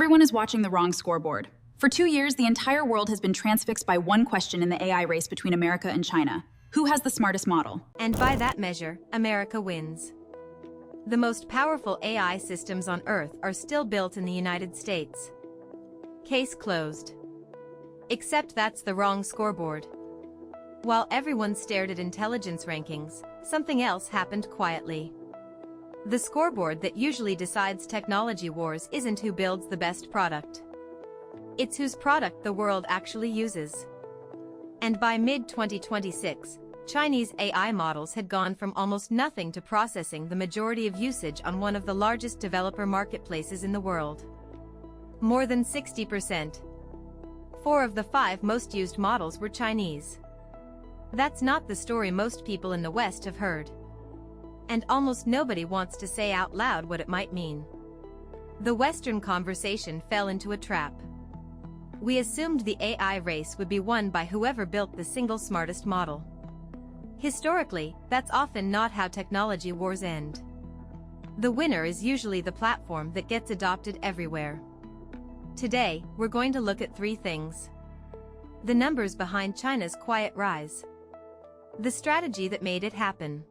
Everyone is watching the wrong scoreboard. For 2 years, the entire world has been transfixed by one question in the AI race between America and China. Who has the smartest model? And by that measure, America wins. The most powerful AI systems on Earth are still built in the United States. Case closed. Except that's the wrong scoreboard. While everyone stared at intelligence rankings, something else happened quietly. The scoreboard that usually decides technology wars isn't who builds the best product. It's whose product the world actually uses. And by mid-2026, Chinese AI models had gone from almost nothing to processing the majority of usage on one of the largest developer marketplaces in the world. More than 60%. 4 of the 5 most used models were Chinese. That's not the story most people in the West have heard. And almost nobody wants to say out loud what it might mean. The Western conversation fell into a trap. We assumed the AI race would be won by whoever built the single smartest model. Historically, that's often not how technology wars end. The winner is usually the platform that gets adopted everywhere. Today, we're going to look at 3 things. The numbers behind China's quiet rise. The strategy that made it happen.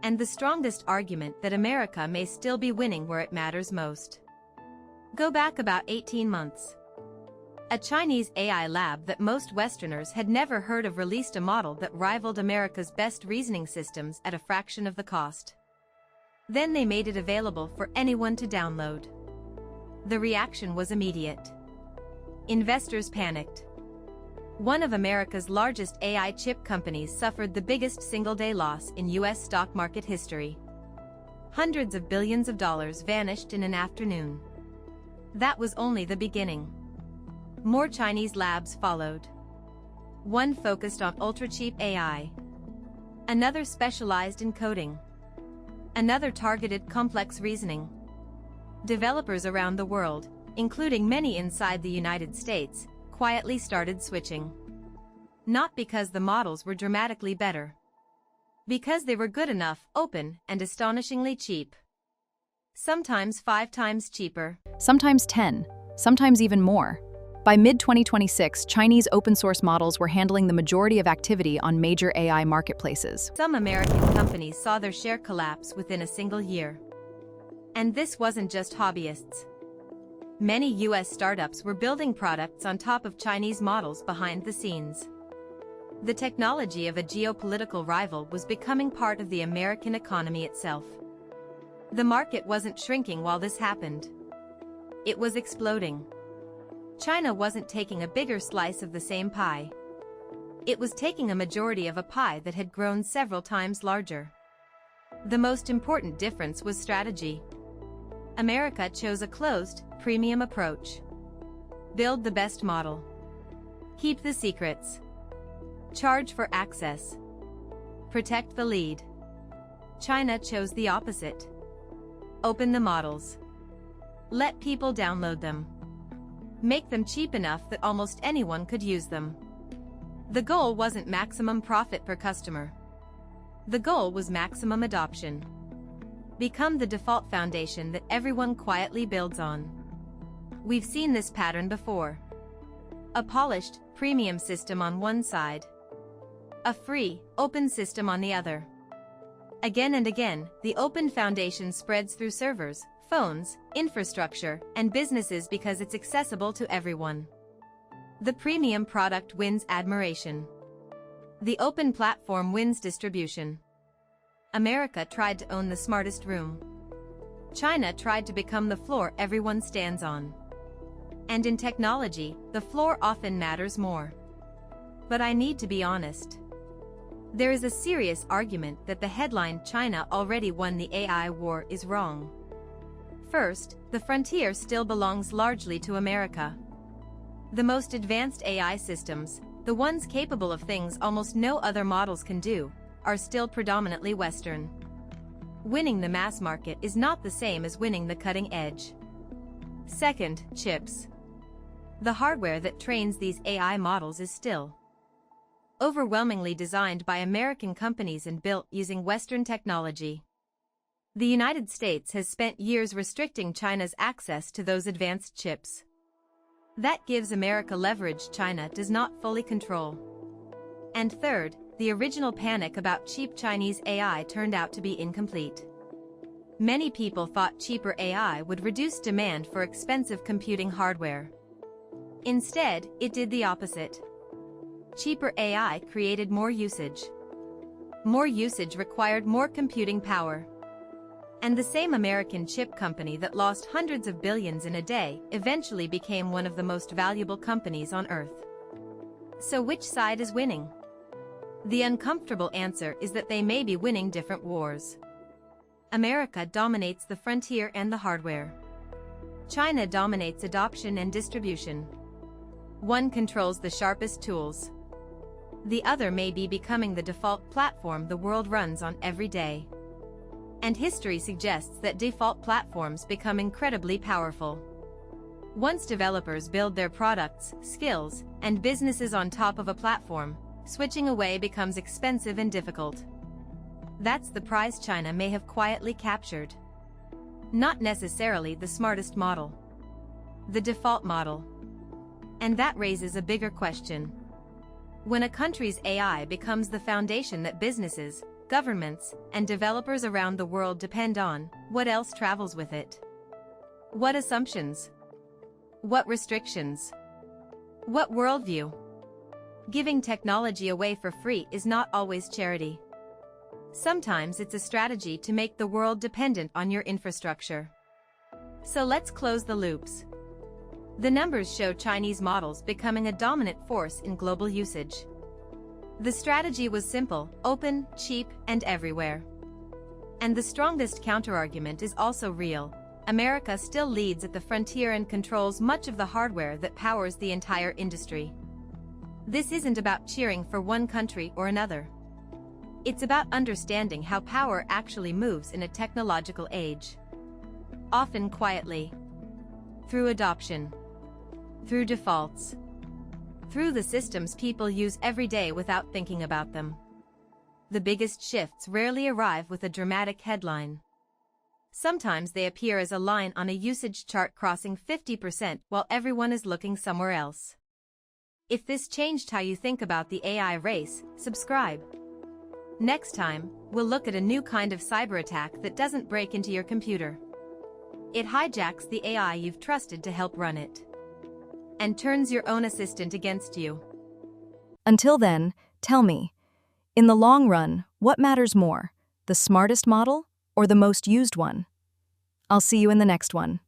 And the strongest argument that America may still be winning where it matters most. Go back about 18 months. A Chinese AI lab that most Westerners had never heard of released a model that rivaled America's best reasoning systems at a fraction of the cost. Then they made it available for anyone to download. The reaction was immediate. Investors panicked. One of America's largest AI chip companies suffered the biggest single-day loss in U.S. stock market history. Hundreds of billions of dollars vanished in an afternoon. That was only the beginning. More Chinese labs followed. One focused on ultra-cheap AI. Another specialized in coding. Another targeted complex reasoning. Developers around the world, including many inside the United States, quietly started switching. Not because the models were dramatically better. Because they were good enough, open, and astonishingly cheap. Sometimes 5 times cheaper. Sometimes 10, sometimes even more. By mid-2026, Chinese open-source models were handling the majority of activity on major AI marketplaces. Some American companies saw their share collapse within a single year. And this wasn't just hobbyists. Many US startups were building products on top of Chinese models behind the scenes. The technology of a geopolitical rival was becoming part of the American economy itself. The market wasn't shrinking while this happened. It was exploding. China wasn't taking a bigger slice of the same pie. It was taking a majority of a pie that had grown several times larger. The most important difference was strategy. America chose a closed, premium approach. Build the best model. Keep the secrets. Charge for access. Protect the lead. China chose the opposite. Open the models. Let people download them. Make them cheap enough that almost anyone could use them. The goal wasn't maximum profit per customer. The goal was maximum adoption. Become the default foundation that everyone quietly builds on. We've seen this pattern before. A polished, premium system on one side. A free, open system on the other. Again and again, the open foundation spreads through servers, phones, infrastructure, and businesses because it's accessible to everyone. The premium product wins admiration. The open platform wins distribution. America tried to own the smartest room. China tried to become the floor everyone stands on. And in technology, the floor often matters more. But I need to be honest. There is a serious argument that the headline "China already won the AI war" is wrong. First, the frontier still belongs largely to America. The most advanced AI systems, the ones capable of things almost no other models can do, are still predominantly Western. Winning the mass market is not the same as winning the cutting edge. Second, chips. The hardware that trains these AI models is still overwhelmingly designed by American companies and built using Western technology. The United States has spent years restricting China's access to those advanced chips. That gives America leverage China does not fully control. And third, the original panic about cheap Chinese AI turned out to be incomplete. Many people thought cheaper AI would reduce demand for expensive computing hardware. Instead, it did the opposite. Cheaper AI created more usage. More usage required more computing power. And the same American chip company that lost hundreds of billions in a day eventually became one of the most valuable companies on Earth. So which side is winning? The uncomfortable answer is that they may be winning different wars. America dominates the frontier and the hardware. China dominates adoption and distribution. One controls the sharpest tools. The other may be becoming the default platform the world runs on every day. And history suggests that default platforms become incredibly powerful. Once developers build their products, skills, and businesses on top of a platform, switching away becomes expensive and difficult. That's the prize China may have quietly captured. Not necessarily the smartest model. The default model. And that raises a bigger question. When a country's AI becomes the foundation that businesses, governments, and developers around the world depend on, what else travels with it? What assumptions? What restrictions? What worldview? Giving technology away for free is not always charity. Sometimes it's a strategy to make the world dependent on your infrastructure. So let's close the loops. The numbers show Chinese models becoming a dominant force in global usage. The strategy was simple, open, cheap, and everywhere. And the strongest counterargument is also real. America still leads at the frontier and controls much of the hardware that powers the entire industry. This isn't about cheering for one country or another. It's about understanding how power actually moves in a technological age. Often quietly. Through adoption. Through defaults. Through the systems people use every day without thinking about them. The biggest shifts rarely arrive with a dramatic headline. Sometimes they appear as a line on a usage chart crossing 50% while everyone is looking somewhere else. If this changed how you think about the AI race, subscribe. Next time, we'll look at a new kind of cyber attack that doesn't break into your computer. It hijacks the AI you've trusted to help run it. And turns your own assistant against you. Until then, tell me, in the long run, what matters more, the smartest model or the most used one? I'll see you in the next one.